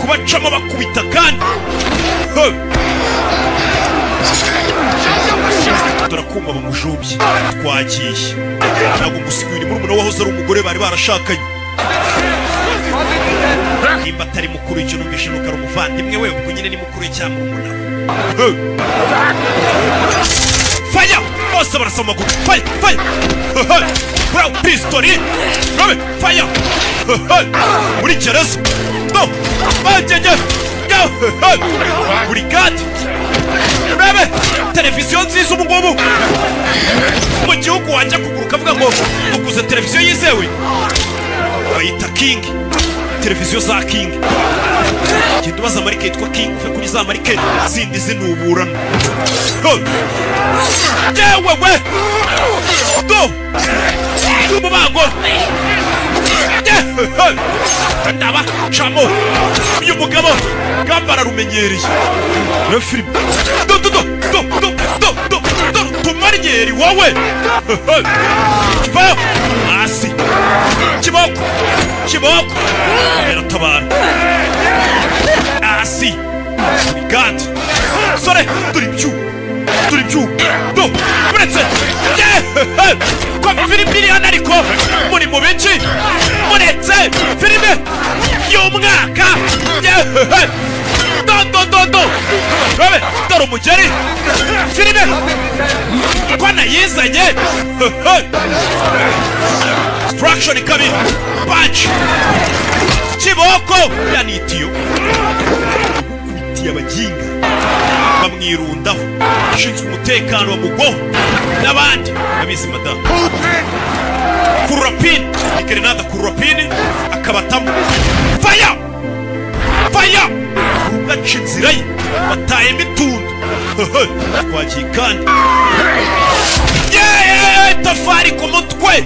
[SPEAKER 1] kubacamo bakubita kandi turakumva bamujubye twagiye ntabwo musigwira murumuna wahoze ari umugore bari barashakanye nimba atari mukuru icyo numvishe nuko ari umuvandimwe we ubwo nyine ni mukuru cyangwa murumuna faya bose barasa amaguru faya bro pistoli rabe faya muri gereza no bagenge burigade rabe televiziyo nziza ubu ngubu mu gihugu wajya kuguruka avuga ngo uguze televiziyo yizewe bayita King televiziyo za King genda ubaza marike yitwa King uve kuri za marike zindi zinuburana yewe we umubango ndaba camo uyu mugabo gambara rumenyereye na film tumenyeri wowe kivayo hasi kiboko yaratabara hasi brigade sore turi byu uretse ko filime iri hano ariko muri mu biki muretse filime y'umwaka rabe dore umugeri filime ko nayizanye struction kabiri punch kiboko yanitiyo abaginga bamwirundaho ushinzwe umutekano wa mugoho n'abandi babizi madamu kururapini ikerenada kururapini akabatamo faya ugaca inzira ye batayemo itundu twagiye kandi tafari ku mutwe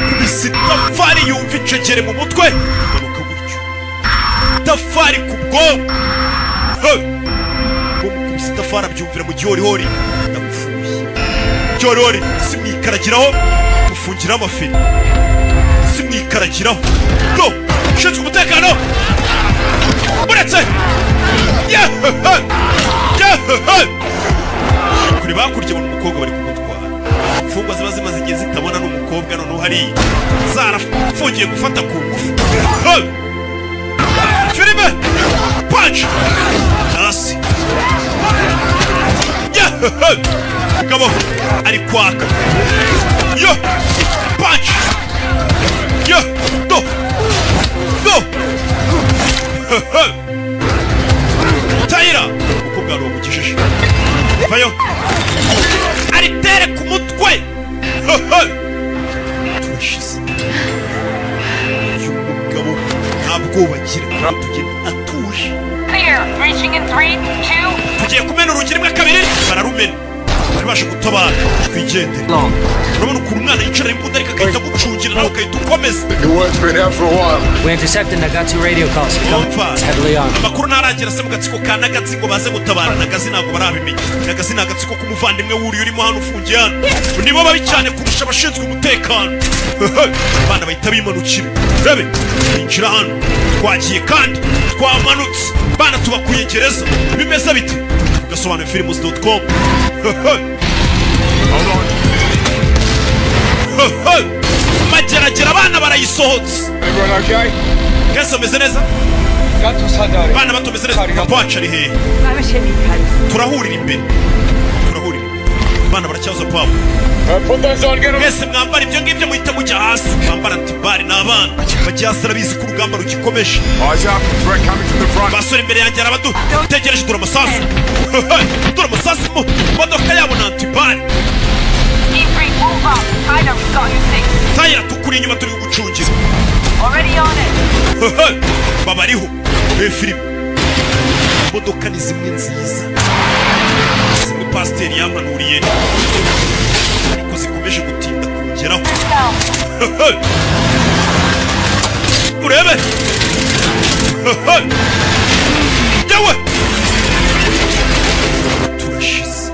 [SPEAKER 1] kubisa tafari yumva icegere mu mutwe ugaruka gutyo tafari ku bwonko kubisa tafari abyumvira mu gihorihori ndagufuye gihorihori simwikaragiraho mufungira amafini simwikaragiraho ushinzwe umutekano uretse kuri bakurya bona umukobwa bari kumutwara imfungwa ziba zimaze igihe zitabona n'umukobwa noneho hariya zarafungiye gufata ku ngufu filime punch hasi mugabo ari kwaka punch do Tyler umukobwa wari wamukijije vayo aritere ku mutwe turashize uyu mugabo nta bwoba agira tugenda atuje
[SPEAKER 7] Clear. Reaching in 3, 2.
[SPEAKER 1] tugiye kumena urugi rimwe kabiri bararumena bari baje gutabara twigendere urabona ukuntu umwana yicara imbunda ariko agahita agucungira nawe ugahita ukomeza
[SPEAKER 3] The word's been out for a while.
[SPEAKER 8] We're intercepting Nagatsu radio calls.
[SPEAKER 1] Umva
[SPEAKER 8] It's heavily armed.
[SPEAKER 1] amakuru ntarangira se mu gatsiko ka Nagatsi ngo baze gutabara Nagazi ntabwo barabimenya Nagazi ni agatsiko k'umuvandimwe wuriye urimo hano ufungiye hano nibo babi cyane kurusha abashinzwe umutekano abana bahita bimanukira rebe binjira hano twagiye kandi twamanutse bana tubakuye gereza bimeze bite ugasobanura films.com mageragera abana barayisohotse
[SPEAKER 3] Everyone okay?
[SPEAKER 1] mwese ameze neza abana bato ameze neza papa wacu ari hehe turahurira imbere abana baracyaza papa
[SPEAKER 3] Put those on, get them.
[SPEAKER 1] mwese mwambara ibyo ngibyo muhita mujya hasi mwambara antibari n'abana bajya hasi arabizi ko urugamba rugikomeje
[SPEAKER 3] Eyes up. Threat coming from the front.
[SPEAKER 1] basore imbere yanjye arabadu utegereje dore amasasu dore amasasu mu modoka yabo na antibari
[SPEAKER 7] E3, move up. Tyler, we've got you fixed.
[SPEAKER 1] tayira tukuri inyuma turi gucungira
[SPEAKER 7] Already on it.
[SPEAKER 1] babariho filime imodoka ni zimwe nziza zimwe pasiteri yamanuriye ariko zikomeje gutinda kugeraho
[SPEAKER 7] Down.
[SPEAKER 1] urebe yewe turashize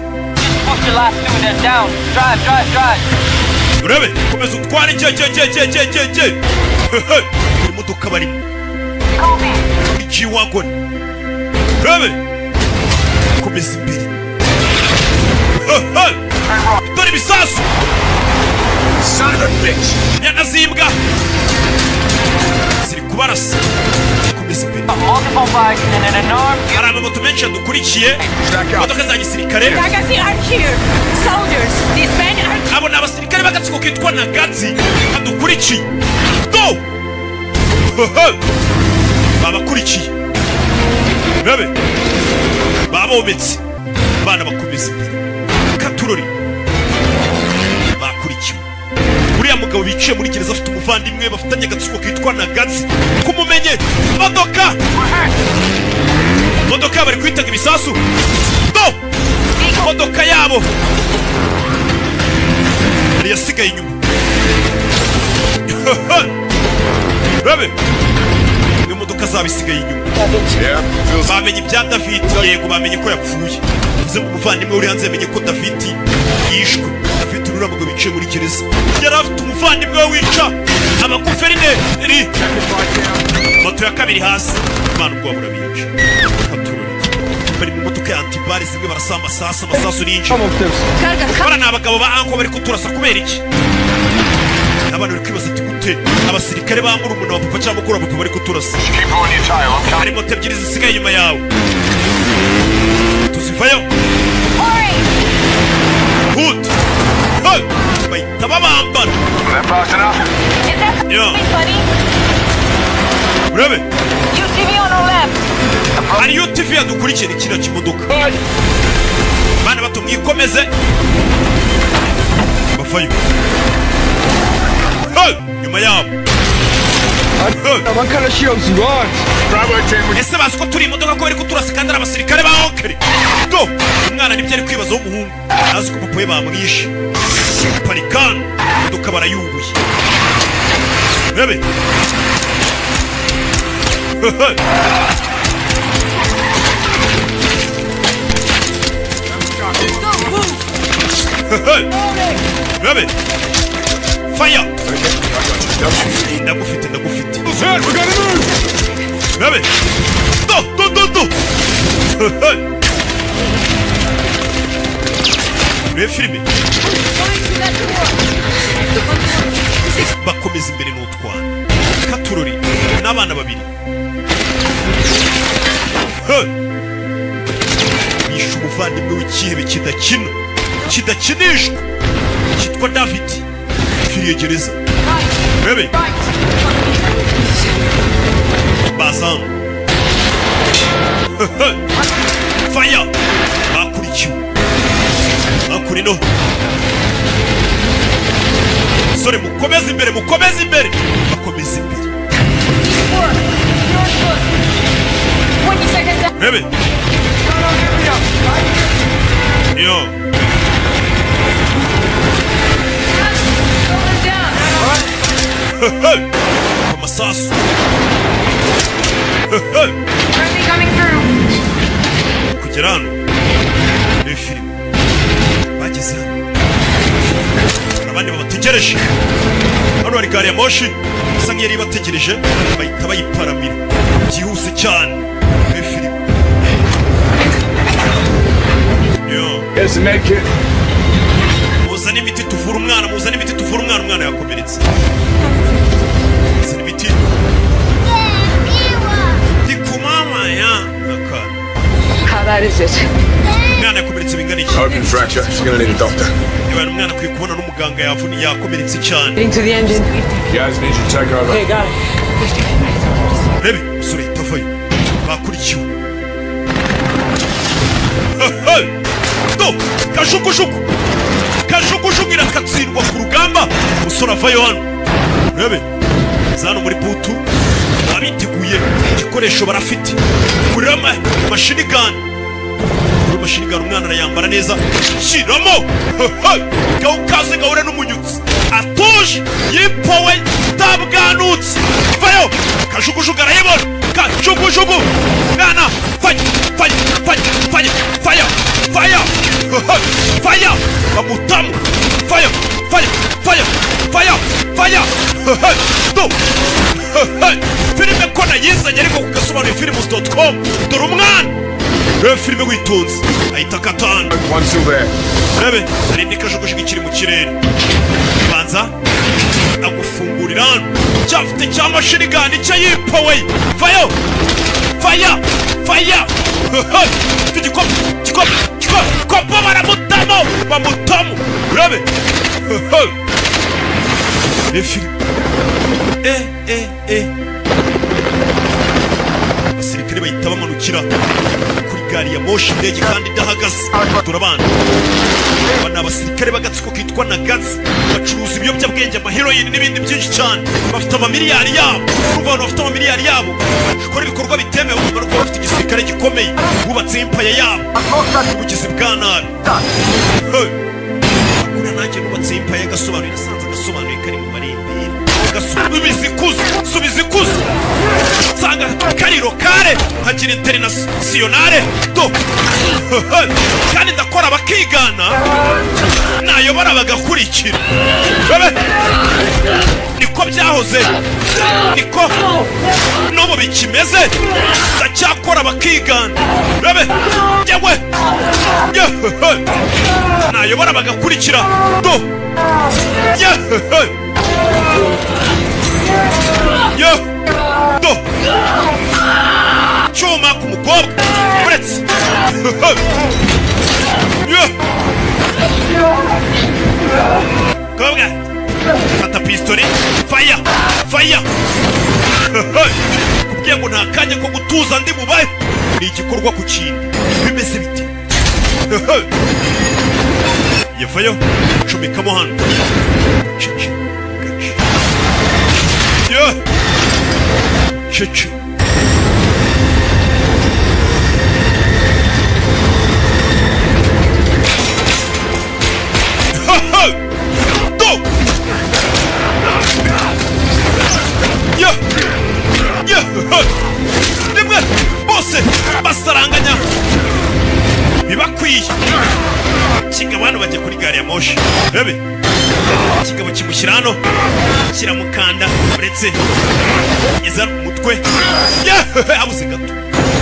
[SPEAKER 7] Push your last two, then down. Drive.
[SPEAKER 1] urebe komeza utware je buri modoka barimo
[SPEAKER 7] Copy.
[SPEAKER 1] G-Wagon urebe komeza imbere dore ibisasu
[SPEAKER 3] Son of a bitch.
[SPEAKER 1] nyana z'imbwa ziri kubarasa komeza imbere
[SPEAKER 7] Multiple bikes and an enormous...
[SPEAKER 1] hari amamoto menshi yadukurikiye
[SPEAKER 3] Stack up.
[SPEAKER 1] imodoka za gisirikare
[SPEAKER 7] Nagazi are here. Soldiers. These men are...
[SPEAKER 1] abo ni abasirikare b'agatsiko kitwa Nagatsi badukurikiye go babakurikiye urebe babometse abana bakomeza imbere katurori bakurikiwe uriya mugabo biciye muri gereza afite umuvandimwe bafitanye agatsiko kitwa Nagatsi kumumenye imodoka bari kwitaga ibisasu go imodoka yabo yari yasigaye inyuma urebe imodoka zabo isigaye inyuma
[SPEAKER 3] Yeah. Feels
[SPEAKER 1] bamenye ibya David yego bamenye ko yapfuye bivuze ngo umuvandimwe uri hanze yamenye ko David yishwe David uriya mugabo biciye muri gereza yari afite umuvandimwe we wica abaguverineri moto ya kabiri hasi imana ubwoba burabica bari mu modoka ya antibari zimwe barasa amasasu n'injira bara ni abagabo ba anko bari kuturasa kubera iki abantu bari kwibaza ati gute abasirikare ba murumuna wa papa cyangwa mukuru wa papa bari kuturasa
[SPEAKER 3] keep on your tail. I'm coming.
[SPEAKER 1] hari moto ebyiri zisigaye inyuma yawe tuzivayo good bahita babambana
[SPEAKER 3] They're fast enough.
[SPEAKER 7] Is that
[SPEAKER 1] Yeah.
[SPEAKER 7] something, buddy?
[SPEAKER 1] urebe
[SPEAKER 7] UTV on our left.
[SPEAKER 1] hari UTV yadukurikira kiriya kimodoka bana bato mwikomeze bavayo nyuma yabo
[SPEAKER 3] What kind of shields you on? Bravo team.
[SPEAKER 1] ese bazi ko turi imodoka ko bari kuturasa kandi ari abasirikare ba onkeri go umwana nibyo ari kwibaza w'umuhungu azi ko papa we bamwishe parikani imodoka barayubuye urebe urebe faya ndagufite
[SPEAKER 3] Set. We gotta move.
[SPEAKER 1] urebe do urebe filime bakomeza imbere n'utwana katurori n'abana babiri bishe umuvandimwe w'ikihebe kidakinishwa cyitwa David firiye gereza urebe bazamu faya bakurikiwe bakurino basore mukomeze imbere bakomeze imbere. Rebe yo amasasu kugera hano ni filime bageze hano abandi babategereje hano hari gari ya moshi isa nk'iyari bategereje bahita bayiparamira byihuse cyane ni filime yo muzane imiti tuvura umwana umwana yakomeretse muzane imiti
[SPEAKER 2] How bad is it?
[SPEAKER 1] Umwana yakomeretse bingana iki?
[SPEAKER 6] Open fracture. She's gonna need a doctor.
[SPEAKER 1] Yewe umwana akwiye kubona n'umuganga yakomeretse cyane.
[SPEAKER 2] Into the engine.
[SPEAKER 6] Guys, need you to take over.
[SPEAKER 8] Okay, got it.
[SPEAKER 1] Rebe, musore tavayo. Bakurikiwe. Do, kajugujugu irakatsindwa ku rugamba. Musore avayo hano. Rebe, zano muri butu. Abiteguye igikoresho barafite. Kurama machine gun. Machine gun umwana arayambara neza. Shiramo. Gaukaze gaure n'umunyutsi. Atuje yipowe tabwanutse. Vayo. Kajugujugu arayibona. Kajugujugu. Mwana fire. Bamutamu. Fire. Do. Filime kona yizanye ariko kugasobanura films.com. Dore umwana. Filime witonze. Ahita katana.
[SPEAKER 6] One still there.
[SPEAKER 1] Rebe, hari ndikajugujugu kiri mu kirere. Banza agufungurira hano. Cyafite cya machine gun cyo yipowe. Vayo. Fire. Kopo bamutamu. Rebe. Abasirikare bahita bamanukira kuri gari ya moshi indege kandi idahagaze. Turabana bana abasirikare bagatsiko kitwa na gazi bacuruza ibiyobyabwenge amaheroine n'ibindi byinshi cyane. Bafite amamiliyari yabo. Urumva abantu bafite amamiliyari yabo bakora ibikorwa bitemewe. Bariko bafite igisirikare gikomeye bubatse impaya yabo ubugizi bwa nabi. Kuna nanjye nubatse impaya gasobanura nasanze gasobanuye kari mu marembera. Subiza ikuzo sanga kariro kare hagira internationale do kandi ndakora bakigana nayobora bagakurikira. Niko byahoze niko n'ubu bikimeze ndacyakora bakigana. Yewe nayobora bagakurikira do do choma ku mukobwa uretse kobwa fata pistoli fire kubwiye ngo nta kanya ko gutuza ndi mubaye ni igikorwa ku kindi bimeze bite. Yevayo cumikamo hano Chichi. Do. Demwe bose basaranganya bibakwiye. Kigabano bajye kuri gari ya moshi. Rebe. Kigabo kimushyira hano kiramukanda uretse iza umutwe.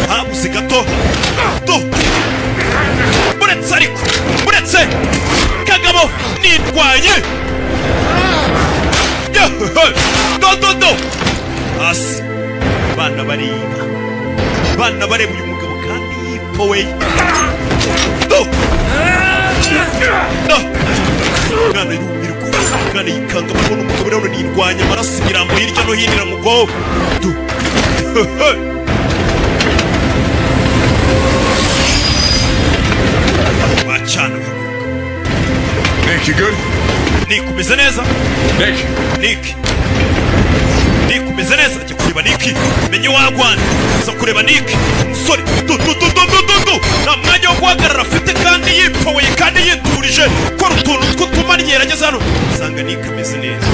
[SPEAKER 1] Habuze gato do uretse kagabo nitwaye do hasi bana bareba uyu mugabo kandi yipowe do mwana yumirwa mwana yikanga kubona umugabo rero nirwanya amaraso imirambo hirya no hino iramugwaho. Bacana
[SPEAKER 3] Nick, you good?
[SPEAKER 1] Nick umeze neza? Nick umeze neza? Jya kureba Nick. Menye wagwana. Uza kureba Nick. Umusore. Nta mwanya wo guhagarara afite kandi yipoye kandi yiturije. Kora utuntu tw'utumanyera ageze hano. Usanga Nick ameze neza.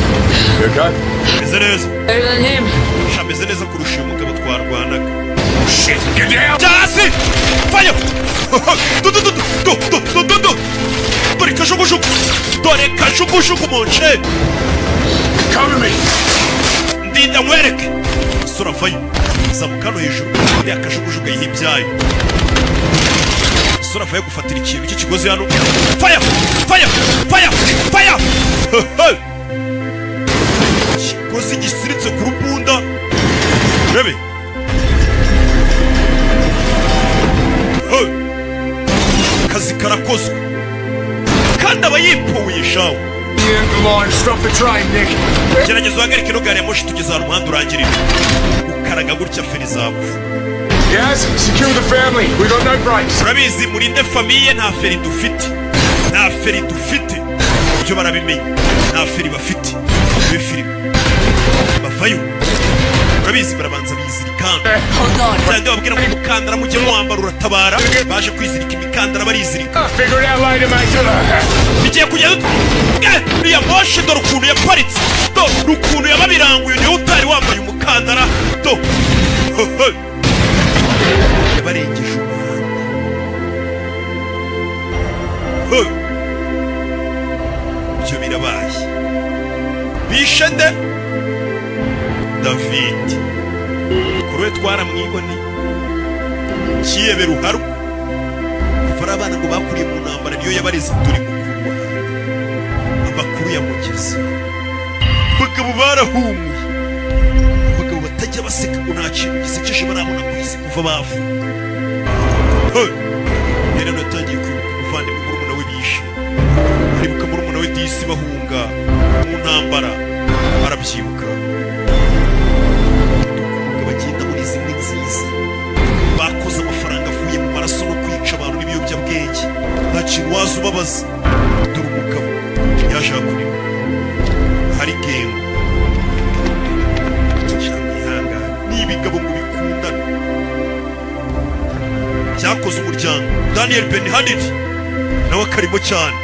[SPEAKER 1] Ameze neza.
[SPEAKER 2] Better than him.
[SPEAKER 1] Ameze neza kurusha uyu mugabo twarwanaga. Shit, get down! Jasi! Fire! Dore kajugujugu! Dore kajugujugu mu nce!
[SPEAKER 3] Cover me!
[SPEAKER 1] Ndinda mwereke! Sura vayo! Zamuka hano hejuru, iriya kajugujugu yiha ibyayo. Sura vayo gufatira ikintu cy'ikigozi hano. Fire! Fire! Fire! Fire! Ikigozi gisiritse ku rubunda. Rebe! Akazi karakozwe kandi aba yipoye shawe.
[SPEAKER 3] Stop the train, Nick.
[SPEAKER 1] Gerageza uhagarike ino gari ya moshi tugeze ahantu umuhanda urangirira. Ukaraga gutya feri zagufa.
[SPEAKER 3] Yes, secure the family. We got no brakes.
[SPEAKER 1] Urabizi murinde famiye nta feri dufite. Nta feri dufite. Ibyo barabimenya. Nta feri bafite. Ibi filime. Bavayo. Urabizi barabanza bizirikana. Kandi babwira ngo umukandara mujye muwambara uratabara. Baje kwizirika imikandara barizirika.
[SPEAKER 3] Figure it out later, mate.
[SPEAKER 1] Bigiye kugenda uriya moshi dore ukuntu yaparitse. Dore ukuntu yababiranguye niwe utari wambaye umukandara. Yabarengeje umuhanda. Ibyo birabaye. Bishe nde? David. Kuruwe twaramwibone. Kiyebe ruharu. Kuva abana ngo bakuriye mu ntambara niyo yabareze turi mukuru wa. Amakuru yamugeze. Bagabo barahumuye. Bagabo batajya baseka ngo nta kintu gisekeje barabona ku isi kuva bavuka. Rero natangiye kwibuka umuvandimwe murumuna we bishe. Aribuka murumuna we disi bahunga mu ntambara. Barabyibuka. Bagenda muri zimwe nziza. Bakoze amafaranga avuye mu maraso no kwica abantu n'ibiyobyabwenge. Nta kintu waza ubabaza. Dore umugabo yaje hakurimo. Hari gengo. Cyamihanga n'ibigabo ngo bikundana. Cyakoze umuryango. Daniel Ben Hadid nawe akarimo cyane.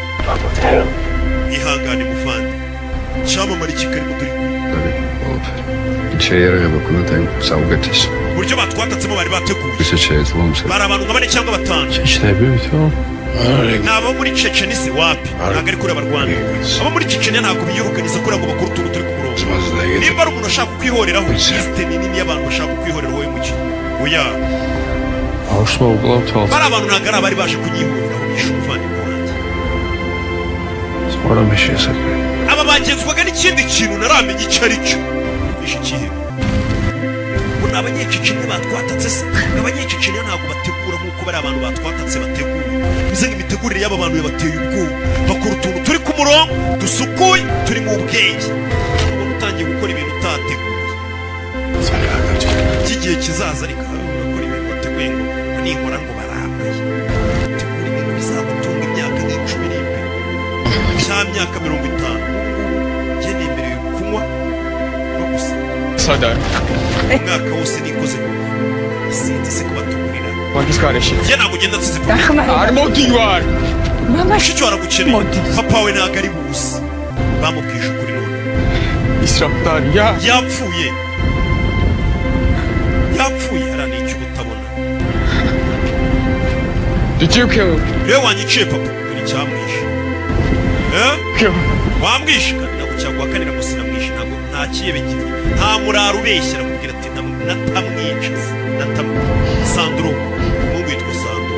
[SPEAKER 1] Ihangane muvandi. Cyamamara kikarimo turi.
[SPEAKER 4] Içeri bakımından savgatis.
[SPEAKER 1] Buryo batwatatsemo bari bateguye.
[SPEAKER 4] Içeri tulumsa.
[SPEAKER 1] Bari abantu nka bane cyangwa batanu.
[SPEAKER 4] İşte büyütü.
[SPEAKER 1] Nabo muri Chechnya se wapi? Ntabwo ari kuri abarwana. Abo muri Chechnya ntabwo biyoruganiza kuri ngo bakuru utuntu turi ku murongo. Niba ari umuntu ashaka kwihoreraho, liste nini y'abantu bashaka kwihoreraho mu gihe. Oya.
[SPEAKER 4] Hoşma uğulam tal.
[SPEAKER 1] Bari abantu ntabwo ari abari baje kunyihoreraho bishe umuvandimwe wanjye.
[SPEAKER 4] Sonra bir şey sakın.
[SPEAKER 1] Aba bagenzwaga n'ikindi kintu naramenye icyo ari cyo. Ikihe. Ngo abanyececenya batwatatse se. Abanyececenya ntabwo bategura nk'uko bari abantu batwatatse bategura. Bize imitegurire y'aba bantu yabateye ubwoba. Bakora utuntu turi ku murongo, dusukuye, turi mu bwenge. Umuntu utangiye gukora ibintu utateguye. Kigiye kizaza ariko urakora ibintu wateguye ngo ninkora ngo barambaye. Tegura ibintu bizagutunga imyaka nk'icumi n'imbere. Cya myaka 50. Njye nemerewe kunywa no gusa.
[SPEAKER 3] Sadar.
[SPEAKER 1] Umwaka wose nikoze ku sinzi se kubatugurira.
[SPEAKER 3] Marcus kardeşim.
[SPEAKER 1] Njye ntabwo ugenda nsize ku
[SPEAKER 3] Armoti var.
[SPEAKER 1] mushiki waragukeneye. Papa we ntabwo ari buzi. Bamubwije ukuri none.
[SPEAKER 3] İsraflar ya.
[SPEAKER 1] Yapfuye. Yapfuye hari n'icyo utabona.
[SPEAKER 3] Did you kill him?
[SPEAKER 1] Rero wanyiciye papa dore icyamwishe.
[SPEAKER 3] Kill.
[SPEAKER 1] Wamwishe kandi ntabwo cyaguhakanira gusa namwishe ntabwo nta kiyebe gito. Nta murara ubeshya arakubwira ati natamwica. Sandro. Mungu yitwa Sandro.